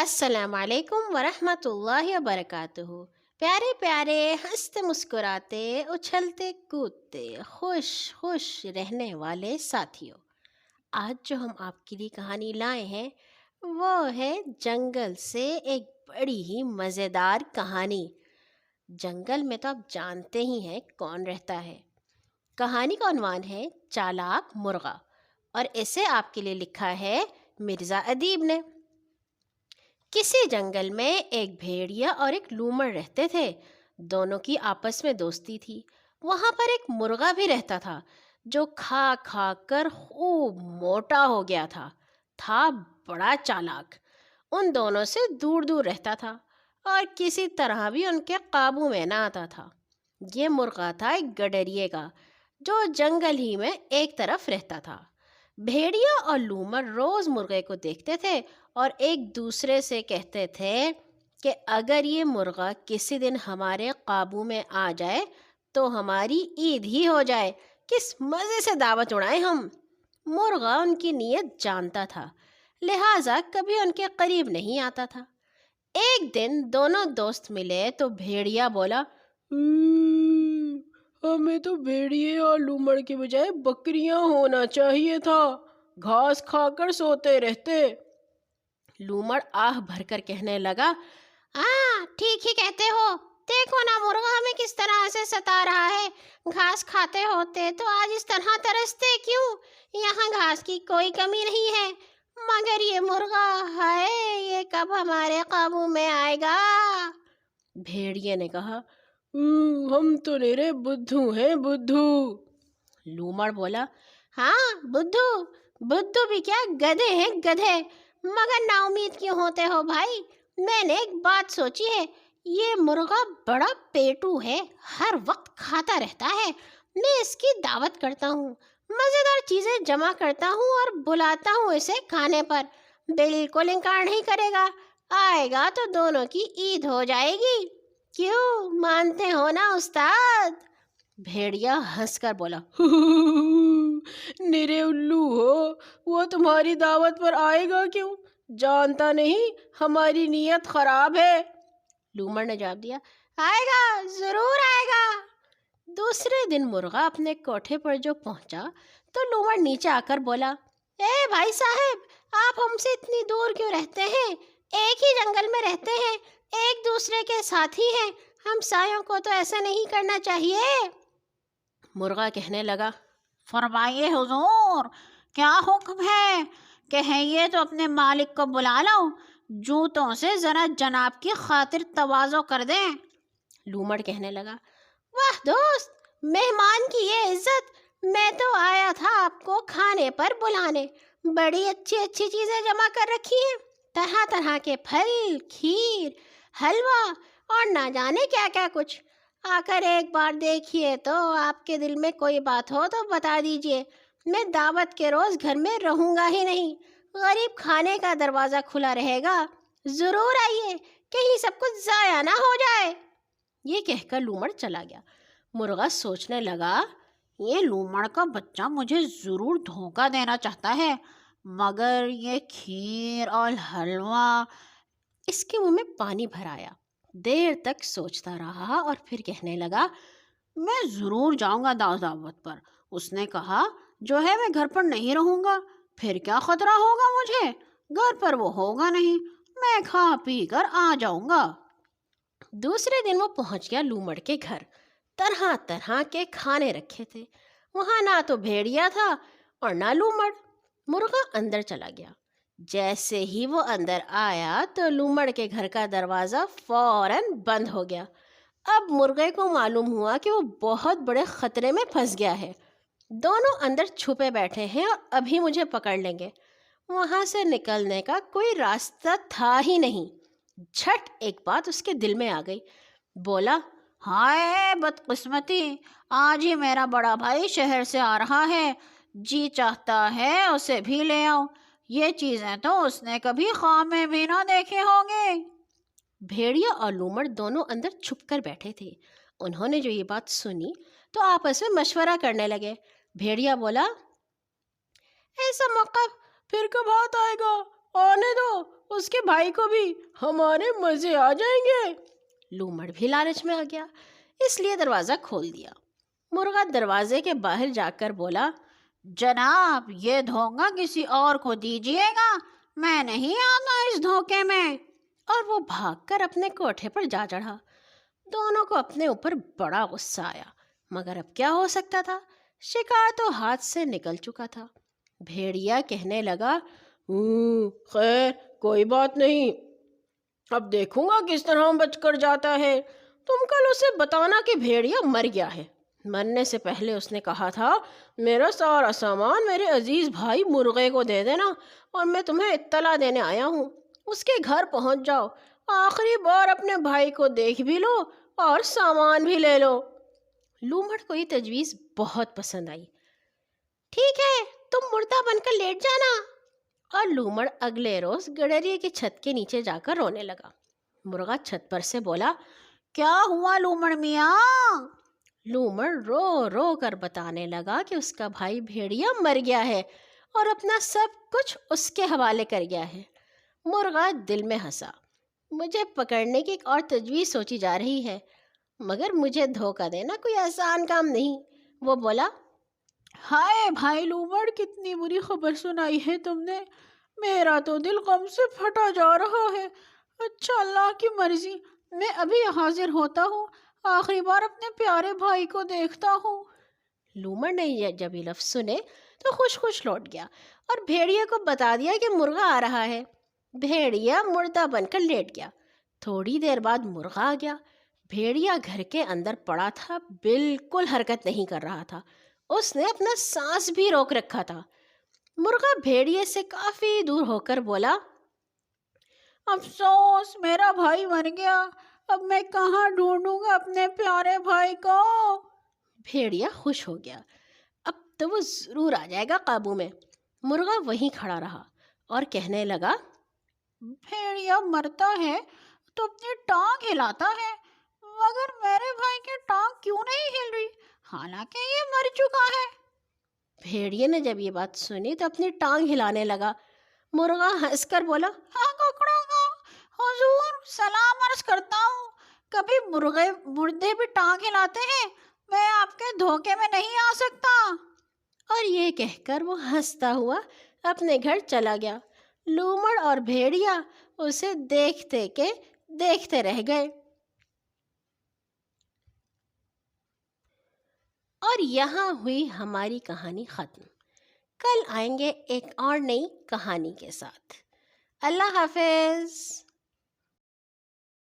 السلام علیکم ورحمۃ اللہ وبرکاتہ۔ پیارے پیارے ہنستے مسکراتے اچھلتے کودتے خوش خوش رہنے والے ساتھیوں، آج جو ہم آپ کے لیے کہانی لائے ہیں وہ ہے جنگل سے ایک بڑی ہی مزیدار کہانی۔ جنگل میں تو آپ جانتے ہی ہیں کون رہتا ہے۔ کہانی کا عنوان ہے چالاک مرغا، اور اسے آپ کے لیے لکھا ہے مرزا ادیب نے۔ کسی جنگل میں ایک بھیڑیا اور ایک لومڑ رہتے تھے۔ دونوں کی آپس میں دوستی تھی۔ وہاں پر ایک مرغا بھی رہتا تھا جو کھا کھا کر خوب موٹا ہو گیا تھا بڑا چالاک۔ ان دونوں سے دور دور رہتا تھا اور کسی طرح بھی ان کے قابو میں نہ آتا تھا۔ یہ مرغا تھا ایک گڈریے کا جو جنگل ہی میں ایک طرف رہتا تھا۔ بھیڑیا اور لومڑ روز مرغے کو دیکھتے تھے اور ایک دوسرے سے کہتے تھے کہ اگر یہ مرغا کسی دن ہمارے قابو میں آ جائے تو ہماری عید ہی ہو جائے، کس مزے سے دعوت اڑائیں ہم۔ مرغا ان کی نیت جانتا تھا، لہٰذا کبھی ان کے قریب نہیں آتا تھا۔ ایک دن دونوں دوست ملے تو بھیڑیا بولا، ہمیں تو بھیڑیے اور لومڑ کے بجائے بکریاں ہونا چاہیے تھا، گھاس کھا کر سوتے رہتے۔ لومڑ آہ بھر کر کہنے لگا، ہاں ٹھیک ہی کہتے ہو، دیکھو نا مرغا ہمیں کس طرح سے ستا رہا ہے۔ گھاس کھاتے ہوتے تو آج اس طرح ترستے کیوں؟ یہاں گھاس کی کوئی کمی نہیں ہے، مگر یہ مرغا ہے یہ کب ہمارے قابو میں آئے گا؟ بھیڑیے نے کہا، ہم تو نیرے بدھو ہیں بدھو۔ لومڑ بولا، ہاں بدھو بھی کیا، گدھے ہیں گدھے، مگر نا امید کیوں ہوتے ہو بھائی؟ میں نے ایک بات سوچی ہے، یہ مرغا بڑا پیٹو ہے، ہر وقت کھاتا رہتا ہے۔ میں اس کی دعوت کرتا ہوں، مزیدار چیزیں جمع کرتا ہوں اور بلاتا ہوں اسے کھانے پر، بالکل انکار نہیں کرے گا، آئے گا تو دونوں کی عید ہو جائے گی۔ کیوں مانتے ہو نا استاد؟ بھیڑیا ہنس کر بولا، نرے الو ہو، وہ تمہاری دعوت پر آئے گا کیوں؟ جانتا نہیں ہماری نیت خراب ہے۔ لومڑ نے جواب دیا، آئے گا ضرور آئے گا۔ دوسرے دن مرغا اپنے کوٹھے پر جو پہنچا تو لومڑ نیچے آ کر بولا، اے بھائی صاحب، آپ ہم سے اتنی دور کیوں رہتے ہیں؟ ایک ہی جنگل میں رہتے ہیں، ایک دوسرے کے ساتھی ہیں، ہم سایوں کو تو ایسا نہیں کرنا چاہیے۔ مرغا کہنے لگا، فرمائیے حضور، کیا حکم ہے؟ کہیے تو اپنے مالک کو بلا لو، جوتوں سے ذرا جناب کی خاطر تواضع کر دیں۔ لومڑ کہنے لگا، واہ دوست، مہمان کی یہ عزت، میں تو آیا تھا آپ کو کھانے پر بلانے، بڑی اچھی اچھی چیزیں جمع کر رکھی ہیں، طرح طرح کے پھل، کھیر، حلوہ اور نہ جانے کیا کیا کچھ۔ آ کر ایک بار دیکھیے تو آپ کے دل میں کوئی بات ہو تو بتا دیجئے، میں دعوت کے روز گھر میں رہوں گا ہی نہیں، غریب کھانے کا دروازہ کھلا رہے گا، ضرور آئیے، کہیں سب کچھ ضائع نہ ہو جائے۔ یہ کہہ کر لومڑ چلا گیا۔ مرغا سوچنے لگا، یہ لومڑ کا بچہ مجھے ضرور دھوکہ دینا چاہتا ہے، مگر یہ کھیر اور حلوہ۔ اس کے منہ میں پانی بھر آیا، دیر تک سوچتا رہا اور پھر کہنے لگا، میں ضرور جاؤں گا دعوت پر۔ اس نے کہا، جو ہے میں گھر پر نہیں رہوں گا، پھر کیا خطرہ ہوگا مجھے؟ گھر پر وہ ہوگا نہیں، میں کھا پی کر آ جاؤں گا۔ دوسرے دن وہ پہنچ گیا لومڑ کے گھر۔ طرح طرح کے کھانے رکھے تھے، وہاں نہ تو بھیڑیا تھا اور نہ لومڑ۔ مرغا اندر چلا گیا۔ جیسے ہی وہ اندر آیا تو لومڑ کے گھر کا دروازہ فوراً بند ہو گیا۔ اب مرغے کو معلوم ہوا کہ وہ بہت بڑے خطرے میں پھنس گیا ہے۔ دونوں اندر چھپے بیٹھے ہیں اور ابھی مجھے پکڑ لیں گے۔ وہاں سے نکلنے کا کوئی راستہ تھا ہی نہیں۔ جھٹ ایک بات اس کے دل میں آ گئی، بولا، ہائے بدقسمتی، آج ہی میرا بڑا بھائی شہر سے آ رہا ہے، جی چاہتا ہے اسے بھی لے آؤں، یہ چیزیں تو اس نے کبھی خواب میں بھی نہ دیکھے ہوں گے۔ بھیڑیا اور لومڑ دونوں اندر چھپ کر بیٹھے تھے۔ انہوں نے جو یہ بات سنی تو آپس میں مشورہ کرنے لگے۔ بھیڑیا بولا، ایسا موقع پھر کب ہاتھ آئے گا، آنے دو، اس کے بھائی کو بھی ہمارے مزے آ جائیں گے۔ لومڑ بھی لالچ میں آ گیا، اس لیے دروازہ کھول دیا۔ مرغا دروازے کے باہر جا کر بولا، جناب یہ دھوکہ کسی اور کو دیجیے گا، میں نہیں آتا اس دھوکے میں۔ اور وہ بھاگ کر اپنے کوٹھے پر جا چڑھا۔ دونوں کو اپنے اوپر بڑا غصہ آیا، مگر اب کیا ہو سکتا تھا؟ شکار تو ہاتھ سے نکل چکا تھا۔ بھیڑیا کہنے لگا، خیر کوئی بات نہیں، اب دیکھوں گا کس طرح بچ کر جاتا ہے۔ تم کل اسے بتانا کہ بھیڑیا مر گیا ہے۔ مرنے سے پہلے اس نے کہا تھا، میرا سارا سامان میرے عزیز بھائی مرغے کو دے دینا، اور میں تمہیں اطلاع دینے آیا ہوں۔ اس کے گھر پہنچ جاؤ، آخری بار اپنے بھائی کو دیکھ بھی لو اور سامان بھی لے لو۔ لومڑ کو یہ تجویز بہت پسند آئی۔ ٹھیک ہے، تم مردہ بن کر لیٹ جانا۔ اور لومڑ اگلے روز گڈریے کی چھت کے نیچے جا کر رونے لگا۔ مرغا چھت پر سے بولا، کیا ہوا لومڑ میاں؟ لومڑ رو رو کر بتانے لگا کہ اس کا بھائی بھیڑیا مر گیا ہے اور اپنا سب کچھ اس کے حوالے کر گیا ہے۔ مرغا دل میں ہنسا، مجھے پکڑنے کی ایک اور تجویز سوچی جا رہی ہے، مگر مجھے دھوکہ دینا کوئی آسان کام نہیں۔ وہ بولا، ہائے بھائی لومڑ، کتنی بری خبر سنائی ہے تم نے، میرا تو دل غم سے پھٹا جا رہا ہے۔ اچھا اللہ کی مرضی، میں ابھی حاضر ہوتا ہوں، آخری بار اپنے پیارے بھائی کو دیکھتا ہوں۔ لومڑ نے جب یہ لفظ سنے تو خوش خوش لوٹ گیا اور بھیڑیا کو بتا دیا کہ مرغا آ رہا ہے۔ بھیڑیا مردہ بن کر لیٹ گیا۔ تھوڑی دیر بعد مرغا آ گیا۔ بھیڑیا گھر کے اندر پڑا تھا، بالکل حرکت نہیں کر رہا تھا، اس نے اپنا سانس بھی روک رکھا تھا۔ مرغا بھیڑیے سے کافی دور ہو کر بولا، افسوس، میرا بھائی مر گیا، اب میں کہاں ڈھونڈوں گا اپنے پیارے بھائی کو۔ بھیڑیا خوش ہو گیا، اب تو وہ ضرور آ جائے گا قابو میں۔ مرغا وہیں کھڑا رہا اور کہنے لگا، بھیڑیا مرتا ہے تو اپنی ٹانگ ہلاتا ہے، مگر میرے بھائی کی ٹانگ کیوں نہیں ہل رہی، حالانکہ یہ مر چکا ہے۔ بھیڑیے نے جب یہ بات سنی تو اپنی ٹانگ ہلانے لگا۔ مرغا ہنس کر بولا، ہاں ککڑوں کا حضور سلام عرض کرتا ہوں، کبھی مردے بھی ٹانگ ہلاتے ہیں، میں آپ کے دھوکے میں نہیں آ سکتا۔ اور یہ کہہ کر وہ ہنستا ہوا اپنے گھر چلا گیا۔ لومڑ اور بھیڑیا اسے دیکھتے رہ گئے۔ اور یہاں ہوئی ہماری کہانی ختم۔ کل آئیں گے ایک اور نئی کہانی کے ساتھ۔ اللہ حافظ۔